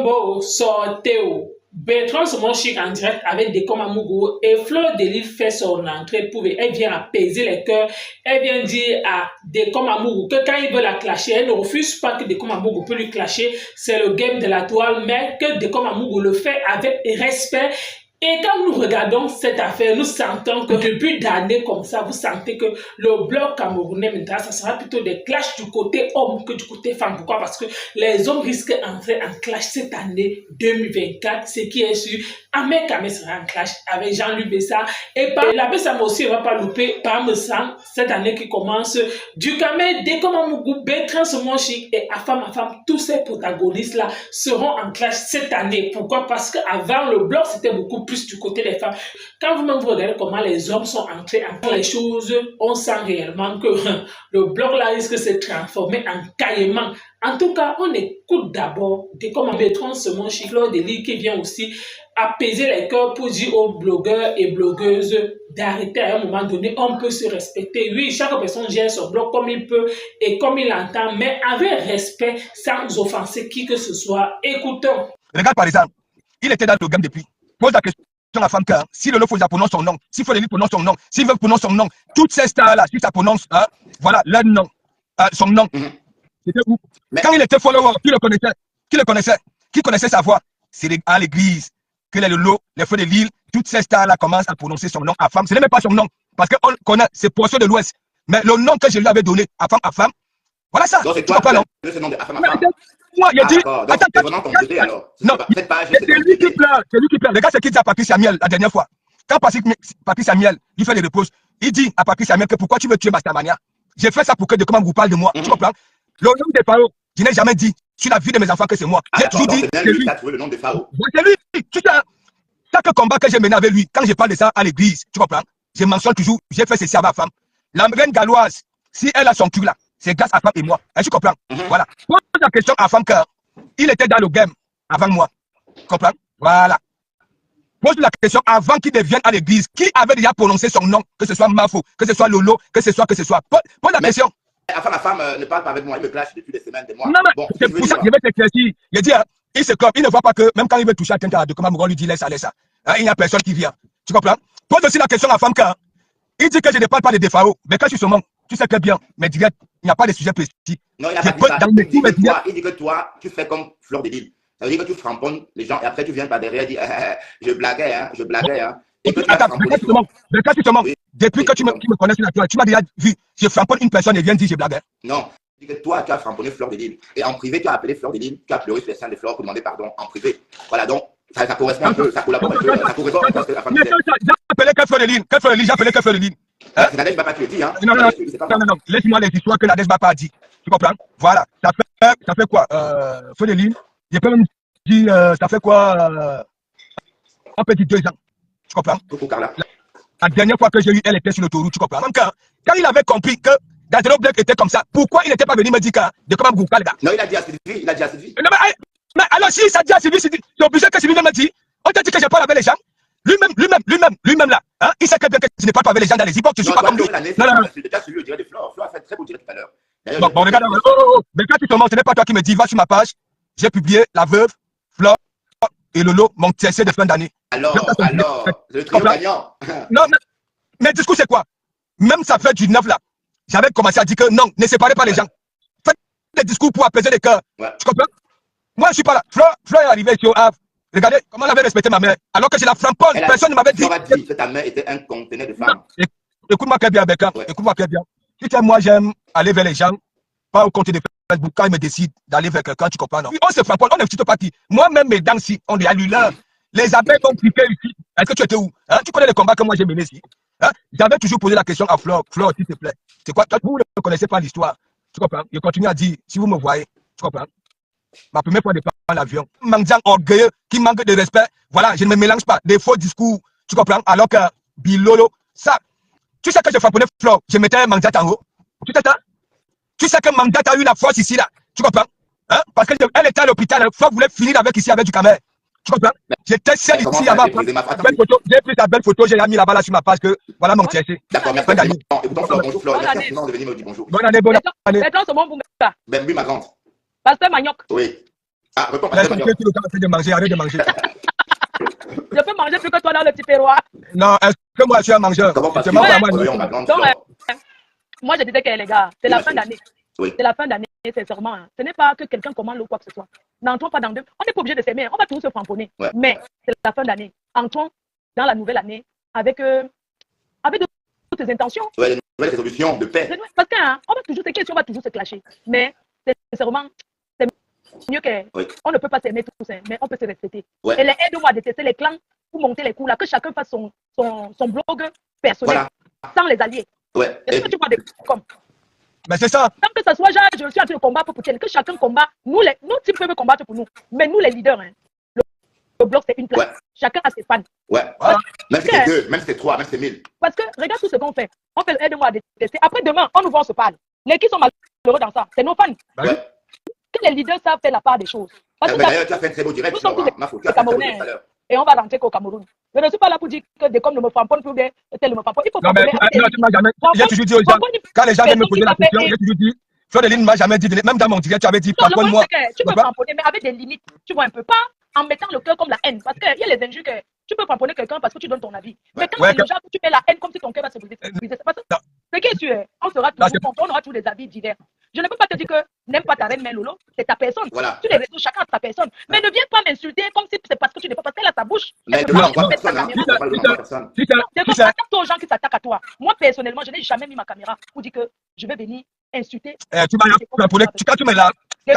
Bon, sortez. Bertrand Somonchik en direct avec Décom Amougou et Fleur de Lille fait son entrée pour elle vient apaiser les cœurs. Elle vient dire à Décom Amougou que quand il veut la clasher, elle ne refuse pas que Décom Amougou peut lui clasher. C'est le game de la toile, mais que Décom Amougou le fait avec respect. Et quand nous regardons cette affaire, nous sentons que depuis d'années comme ça, vous sentez que le bloc camerounais, maintenant, ça sera plutôt des clashs du côté homme que du côté femme. Pourquoi? Parce que les hommes risquent d'entrer en clash cette année 2024, ce qui est sûr. Ahmed Kamé sera en clash avec Jean-Luc Bessa. Et la Bessa aussi ne va pas louper par Messang cette année qui commence. Du Kamé, Décom Amougou, Bertrand Somonchik et Afam, tous ces protagonistes-là seront en clash cette année. Pourquoi? Parce qu'avant, le bloc, c'était beaucoup plus du côté des femmes. Quand vous-même vous regardez comment les hommes sont entrés en les choses, on sent réellement que le bloc là risque de se transformer en caillement. En tout cas, on écoute d'abord Décom Bertrand Somonchik, Fleur de Lille qui vient aussi apaiser les cœurs pour dire aux blogueurs et blogueuses d'arrêter à un moment donné, on peut se respecter. Oui, chaque personne gère son blog comme il peut et comme il entend, mais avec respect, sans offenser qui que ce soit. Écoutons. Regarde par exemple, il était dans le game depuis. Pose la question à la femme car si le Fouza prononce son nom, si Fleur de Lille prononce son nom, s'il veut prononcer son nom, toutes ces stars-là, si ça prononce, voilà, leur nom, son nom. C'était où? Quand il était follower, qui le connaissait? Qui connaissait sa voix? C'est à l'église que les Lolo, les Fleurs de Lille, toutes ces stars-là commencent à prononcer son nom à femme. Ce n'est même pas son nom, parce qu'on connaît, c'est Poisson de l'Ouest. Mais le nom que je lui avais donné à femme, voilà ça. Donc c'est toi qui as ce nom de Afam. Moi, il a dit, attends, non, c'est lui qui pleure, Le gars, c'est qui dit à Papi Samuel la dernière fois. Quand Papi Samuel lui fait les reproches, il dit à Papi Samuel que pourquoi tu veux tuer Mastamania? J'ai fait ça pour que Décom Amougou parle de moi. Tu comprends? Le nom des pharaons, je n'ai jamais dit sur la vie de mes enfants que c'est moi. J'ai toujours dit, c'est lui qui a trouvé le nom des pharaons. C'est lui. Tu sais, chaque combat que j'ai mené avec lui, quand je parle de ça à l'église, tu comprends? Je mentionne toujours, j'ai fait ceci à ma femme. La reine galloise, si elle a son cul là, c'est grâce à femme et moi. Tu comprends? Voilà. Pose la question à femme car il était dans le game avant moi. Tu comprends? Voilà. Pose la question avant qu'il devienne à l'église. Qui avait déjà prononcé son nom? Que ce soit Mafo, que ce soit Lolo, que ce soit. Pose la question. Enfin, ma femme ne parle pas avec moi, il me clash depuis des semaines, des mois. Non, mais c'est pour ça que je vais t'éclaircir. Il dit, il se clope, il ne voit pas que même quand il veut toucher à quelqu'un de comment on lui dit laisse ça. Il n'y a personne qui vient. Tu comprends? Pose aussi la question à la femme car il dit que je ne parle pas de défauts. Mais quand je suis sur mon, tu sais très bien, mais direct, il n'y a pas de sujet précis. Non, il n'a pas dit ça. Il dit que toi, tu fais comme Fleur de Lille. Ça veut dire que tu framponnes les gens et après tu viens par derrière et dis je blaguais. Et que tu as framponné. Depuis que tu me connais sur la toile, tu m'as déjà vu, je framponne une personne et viens dire je blaguais. Non, il dit que toi, tu as framponné Fleur de Lille. Et en privé, tu as appelé Fleur de Lille, tu as pleuré sur les seins de Fleur pour demander pardon en privé. Voilà, donc ça correspond un peu, ça collabore un peu, ça correspond parce que la famille. J'ai appelé que Fleur de Lille, j'ai appelé que Fleur de Lille. C'est Nadège Bapa qui le dit, hein? Non, laisse-moi les histoires que Nadège Bapa a dit. Tu comprends? Voilà, ça fait quoi? Fleur de Lille, j'ai pas même dit, ça fait quoi? On peut dire 2 ans. Tu comprends? La dernière fois que j'ai eu, elle était sur l'autoroute, tu comprends? Même quand il avait compris que Dadelo Black était comme ça, pourquoi il n'était pas venu me dire de comment vous parlez? Non, il a dit à Sylvie, Mais alors, si ça dit à Sylvie, c'est obligé que Sylvie me dise. On t'a dit que je parle avec les gens. Lui-même là, hein, il sait que je ne parle pas avec les gens dans les hypocrites. Je suis pas comme lui. Non. Déjà celui au direct de Fleur a fait très beau direct tout à l'heure. Bon, regarde, mais quand tu te montres, ce n'est pas toi qui me dis, va sur ma page, j'ai publié La Veuve, Fleur et Lolo, mon TSC de fin d'année. Alors, le trio gagnant. Non, mais le discours c'est quoi? Même ça fait du 9 là. J'avais commencé à dire que non, ne séparez pas les gens. Faites des discours pour apaiser les cœurs. Tu comprends? Moi, je ne suis pas là. Fleur est arrivée ici au Havre. Regardez comment elle avait respecté ma mère. Alors que je la framponne, personne ne m'avait dit. Elle a dit que ta mère était un conteneur de femmes. Écoute-moi très bien, Beckham. Écoute-moi très bien. Tu sais, moi, j'aime aller vers les gens, pas au compte de Facebook. Quand ils me décident d'aller vers quelqu'un, tu comprends, non? On se framponne, on est petite partie. Moi-même, mes dents, si, on est à l'heure. Les abeilles ont piqué ici. Est-ce que tu étais où? Hein? Tu connais les combats que moi j'ai menés ici. Hein? J'avais toujours posé la question à Fleur. Fleur, s'il te plaît. C'est quoi? Vous ne connaissez pas l'histoire. Tu comprends? Je continue à dire, si vous me voyez, tu comprends? Ma première fois de prendre l'avion. Mangiant orgueilleux, qui manque de respect. Voilà, je ne me mélange pas. Des faux discours. Tu comprends? Alors que Bilolo, ça. Tu sais que je frapponnais Fleur. Je mettais Mandat en haut. Tu sais ça? Tu sais que Mandat a eu la force ici, là. Tu comprends? Hein? Parce qu'elle était à l'hôpital. Fleur voulait finir avec ici avec du camel. Tu comprends? J'étais seul ici avant. J'ai pris ta belle photo, j'ai mis là-bas là sur ma page que voilà mon TSC. D'accord, merci. Écoutons Fleur, bonjour Fleur. Merci de venir me dire bonjour. Bonne année. Bertrand, c'est bon pour ça. Ben oui, ma grande. Pasteur Magnoc. Oui. Ah, réponds, Laisse pasteur tomber, major. tu le temps de manger, arrête de manger. Je peux manger plus que toi dans le petit terroir. Non, est-ce que moi je suis un mangeur? Comment Je parce te que mens pas, moi. voyons, ma grande Donc, flore. moi, je disais que les gars, c'est la fin d'année. Oui. C'est la fin d'année, sincèrement. Hein. Ce n'est pas que quelqu'un commande ou quoi que ce soit. N'entrons pas dans deux. On n'est pas obligé de s'aimer. On va tous se framponner. Ouais. Mais c'est la fin d'année. Entrons dans la nouvelle année avec toutes tes intentions. Ouais, les nouvelles résolutions de paix. Parce qu'on va toujours se questionner, on va toujours se clasher. Mais sincèrement, c'est mieux qu'on ne peut pas s'aimer tous, hein, mais on peut se respecter. Ouais. Et les aide-moi à détester les clans pour monter les coups là, que chacun fasse son blog personnel sans les alliés. Ouais. Est-ce que tu vois des comme Mais c'est ça. tant que ce soit genre, je suis en train de combattre pour Poutine, que chacun combat, nous types peuvent combattre pour nous, mais nous les leaders, hein, le blog c'est une place. Ouais. Chacun a ses fans. Ouais. Même si c'est 2, même si c'est 3, même si c'est 1000. Parce que regarde tout ce qu'on fait. On fait aide-moi à détester. Après demain, on nous voit, on se parle. Les qui sont malheureux dans ça, c'est nos fans. Ouais. Que les leaders savent faire la part des choses. D'ailleurs, tu as fait un très beau direct. Tu as fait un très beau direct tout à l'heure. Et on va rentrer qu'au Cameroun. Je ne suis pas là pour dire que des comme ne me framponne plus bien, tel ne me framponne. Il faut non, mais tu m'as jamais. J'ai toujours dit aux gens, quand les gens viennent me poser la question, j'ai toujours dit, Fleur de Lys ne m'a jamais dit, même dans mon direct, tu avais dit, framponne-moi. Tu peux framponner, mais avec des limites. Tu vois un peu, pas en mettant le cœur comme la haine. Parce qu'il y a les injures que tu peux framponner quelqu'un parce que tu donnes ton avis. Mais quand c'est le genre, tu mets la haine comme si ton cœur va se briser. Ce qui est sûr, on sera toujours, on aura tous des avis divers. Je ne peux pas te dire que n'aime pas ta reine, mais Lolo, c'est ta personne. Voilà. Tous les réseaux, chacun a sa personne. Mais ne viens pas m'insulter comme si c'est parce que tu n'es pas, parce qu'elle a sa bouche. Mais tu t'attaques aux gens qui s'attaquent à toi. Moi, personnellement, je n'ai jamais mis ma caméra pour dire que je vais venir insulter. Tu m'as là, quand tu mets là. On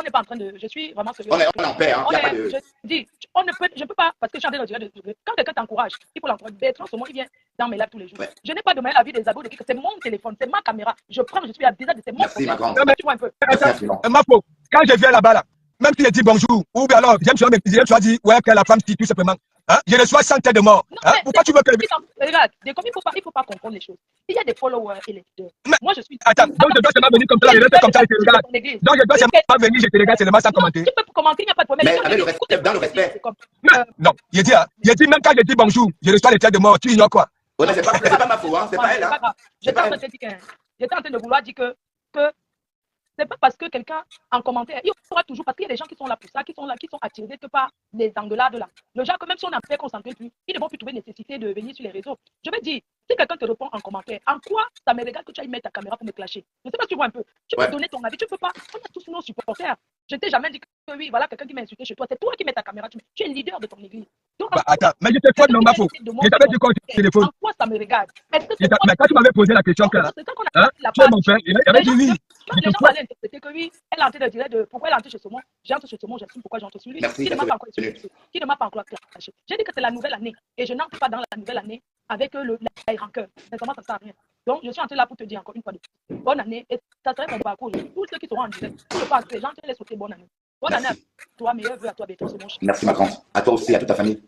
n'est pas en train de. Je suis vraiment sérieux. On est en paix. Hein. Je dis, je ne peux pas, parce que je suis en train de dire, quand quelqu'un t'encourage, il faut l'encourager. Bertrand, il vient dans mes lives tous les jours. Ouais. Je n'ai pas demandé l'avis des abos de qui que c'est mon téléphone, c'est ma caméra. Je prends, je suis à déjà de c'est mon Merci, ma grande. Tu vois un peu. Quand je viens là-bas, même si je dis bonjour, ou bien alors, j'aime tu as dit, ouais, que la femme, tout simplement. Hein? Je reçois 100 têtes de mort. Hein? Pourquoi tu veux que. Regarde, il ne faut pas comprendre les choses. Il y a des followers et les leaders. Moi, je suis. Attends, donc je dois seulement venir comme ça, je reste comme ça, je te regarde. Donc je dois seulement venir, je te regarde seulement sans commenter. Tu peux commenter, il n'y a pas de problème. Mais avec le respect, dans le respect. Non, il dit, même quand je dis bonjour, je reçois les têtes de mort, tu ignores quoi? Ouais, mais c'est pas ma faute, hein, c'est pas elle. Hein. J'étais en train de vouloir dire que c'est pas parce que quelqu'un en commentaire, il y aura toujours, parce qu'il y a des gens qui sont là pour ça, qui sont là, qui sont attirés que par les engueulades là. Le genre que même si on n'a pas concentré plus, ils ne vont plus trouver nécessité de venir sur les réseaux. Je vais dire, si quelqu'un te répond en commentaire, en quoi ça me regarde que tu ailles mettre ta caméra pour me clasher? Je ne sais pas si tu vois un peu. Tu peux donner ton avis, tu peux pas. On a tous nos supporters. Je t'ai jamais dit que oui, voilà quelqu'un qui m'a insulté chez toi. C'est toi qui mets ta caméra. Tu es le leader de ton église. Donc, attends, mais je te fais non, ma faute. Je t'avais dit quoi au téléphone? En quoi ça me regarde? Mais quand tu m'avais posé la question, tu es mon frère, il avait dit oui. Les gens allaient interpréter que oui, elle est en train de dire pourquoi elle est entrée chez Saumon. J'entre chez Saumon, j'assume pourquoi j'entre sur lui. Qui ne m'a pas encore clashé. J'ai dit que c'est la nouvelle année et je n'entre pas dans la nouvelle année avec la rancœur. Sincèrement, ça ne sert à rien. Donc, je suis entrée là pour te dire encore une fois bonne année et ça serait mon parcours. Tous ceux qui seront en direct, je pense que les gens les souhaiter bonne année. Bonne année à toi, meilleur vœu à toi, Bertrand Saumon. Merci, ma grande. À toi aussi, à toute ta famille.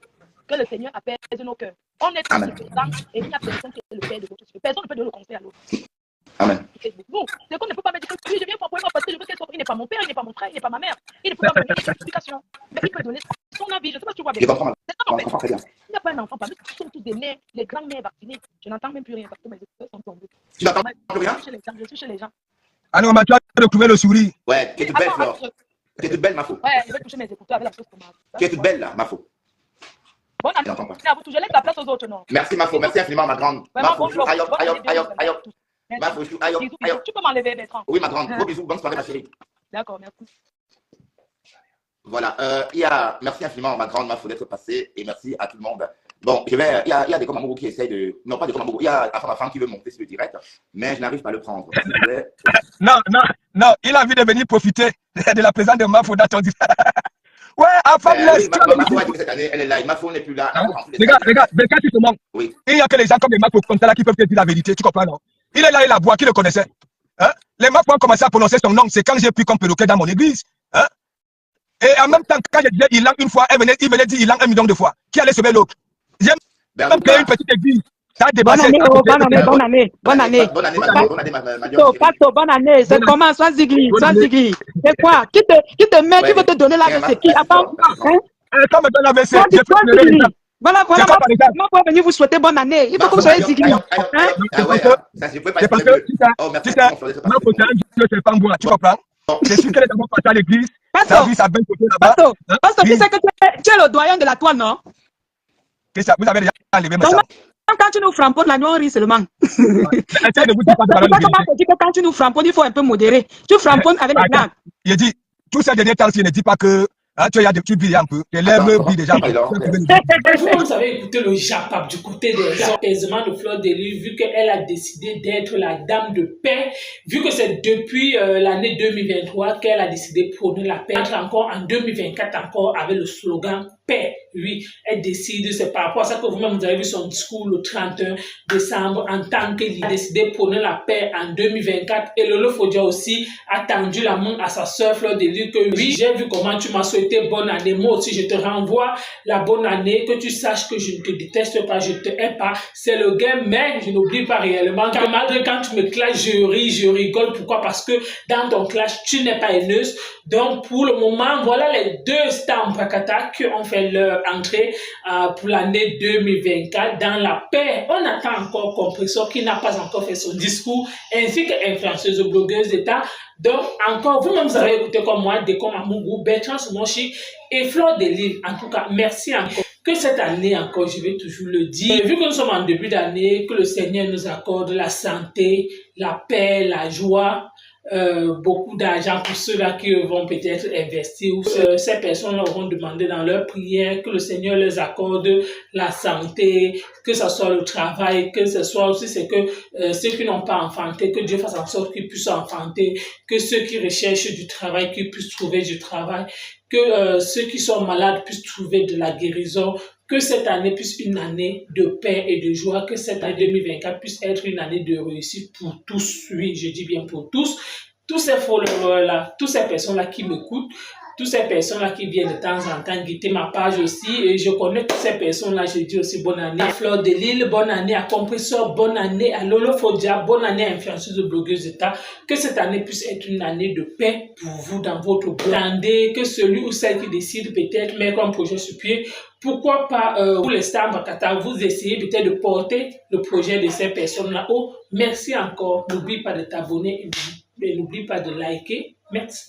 Que le Seigneur apaise nos cœurs. On est tous présents et il n'y a personne qui est le père de votre sujet. Personne ne peut donner le conseil à l'autre. Amen. Bon, c'est qu'on ne peut pas me dire que oui, je viens pour moi parce que je veux qu'elle soit. Il n'est pas mon père, il n'est pas mon frère, il n'est pas ma mère. Il ne peut pas me donner une explication. Mais il peut donner son avis. Je ne sais pas si tu vois bien. Je comprends très bien. Il n'y a pas un enfant, parce que nous sommes tous des mères, les grands-mères vaccinées. Je n'entends même plus rien parce que mes écouteurs sont tombés. Tu n'entends plus rien? Je suis chez les gens. Ah non, mais tu as retrouvé le sourire. Ouais, tu es toute belle, Flore. Tu es toute belle, ma faux. Ouais, je vais toucher mes écouteurs avec la sauce tomate. Tu es toute belle, là, ma faux. Bonne année. Je laisse la place aux autres, non? Merci, ma faux. Merci infiniment, ma grande. Ma faux. Aïe, ma faux, aïe. Tu peux m'enlever, Bertrand? Oui, ma grande. Gros bisous. Bonne soirée, ma chérie. D'accord, merci. Voilà. Merci infiniment, ma grande, ma faux d'être passée. Et merci à tout le monde. Bon, il y a des Komamourou qui essayent de. Non, pas des Komamourou. Il y a ma femme qui veut monter sur le direct, mais je n'arrive pas à le prendre. Non, il a envie de venir profiter de la présence de Mafo dans ton direct. Ouais, Afam laisse. Mafo a dit que cette année, elle est là. Mafo n'est plus là. Regarde, quand tu te manques, il n'y a que les gens comme les Mafo comme ça là qui peuvent te dire la vérité. Tu comprends, non? Il est là, il a boit, qui le connaissait. Hein? Les Mafo ont commencé à prononcer son nom. C'est quand j'ai pris comme perroquet dans mon église. Hein? Et en même temps, quand je disais il langue une fois, il venait dire il langue 1 million de fois. Qui allait sauver l'autre? J'ai même créé une petite église. Bonne année. Bonne année, c'est comment, sans zigli. C'est quoi? Qui te met, qui veut te donner la c'est qui? Attends. Comme me donne la WC, voilà, moi pour venir vous souhaiter bonne année. Il faut que vous soyez zigli. C'est parce que, tu comprends? Je suis que les gens passent à l'église. Ça a vu sa belle côté là-bas. Pastor, tu sais que tu es le doyen de la toile, non? Vous avez déjà enlevé mes sables. Quand tu nous framponnes, là, nous on rit seulement. Essayez de vous dire pas de parole. Quand tu nous framponnes, il faut un peu modérer. Tu framponnes avec les blagues. Il dit, tous ces derniers temps-ci, ne dis pas que tu brilles un peu. Tes lèvres brillent déjà un peu. Vous avez écouté le Japap du côté des apaisements de Fleur de Lys, vu qu'elle a décidé d'être la dame de paix, vu que c'est depuis l'année 2023 qu'elle a décidé de prôner la paix, encore en 2024 encore avec le slogan paix. Oui, elle décide, c'est par rapport à ça que vous-même vous avez vu son discours le 31 décembre en tant qu'elle a décidé de prôner la paix en 2024. Et Lolo Fodia aussi a tendu la main à sa sœur Fleur de Lys que oui, j'ai vu comment tu m'as souhaité bonne année. Moi aussi, je te renvoie la bonne année, que tu saches que je ne te déteste pas, je te hais pas. C'est le game, mais je n'oublie pas réellement que malgré quand tu me clashes, je ris, je rigole. Pourquoi? Parce que dans ton clash, tu n'es pas haineuse. Donc, pour le moment, voilà les deux stars Prakata qui ont fait leur entrée pour l'année 2024 dans la paix. On attend encore Compressor qui n'a pas encore fait son discours, ainsi qu'influenceuse blogueuse d'État. Donc, encore, vous-même, vous avez écouté comme moi, Décom Amougou, Bertrand Somonchi et Fleur de Lys. En tout cas, merci encore. Que cette année encore, je vais toujours le dire, vu que nous sommes en début d'année, que le Seigneur nous accorde la santé, la paix, la joie, beaucoup d'argent pour ceux-là qui vont peut-être investir ou ces personnes auront demandé dans leur prière que le Seigneur leur accorde la santé, que ce soit le travail, que ce soit aussi c'est que ceux qui n'ont pas enfanté, que Dieu fasse en sorte qu'ils puissent enfanter, que ceux qui recherchent du travail, qu'ils puissent trouver du travail, que ceux qui sont malades puissent trouver de la guérison, que cette année puisse une année de paix et de joie, que cette année 2024 puisse être une année de réussite pour tous. Oui, je dis bien pour tous. Tous ces followers-là, toutes ces personnes-là qui m'écoutent, toutes ces personnes-là qui viennent de temps en temps guetter ma page aussi, et je connais toutes ces personnes-là, je dis aussi bonne année à Fleur de Lys, bonne année à Compressor, bonne année à Lolo Fodia, bonne année à influenceuse de blogueuse d'État, que cette année puisse être une année de paix pour vous dans votre blog, que celui ou celle qui décide peut-être mettre un projet sur pied, pourquoi pas pour les stars Bakata, vous essayez peut-être de porter le projet de ces personnes-là. Oh, merci encore, n'oublie pas de t'abonner et n'oublie pas de liker, merci.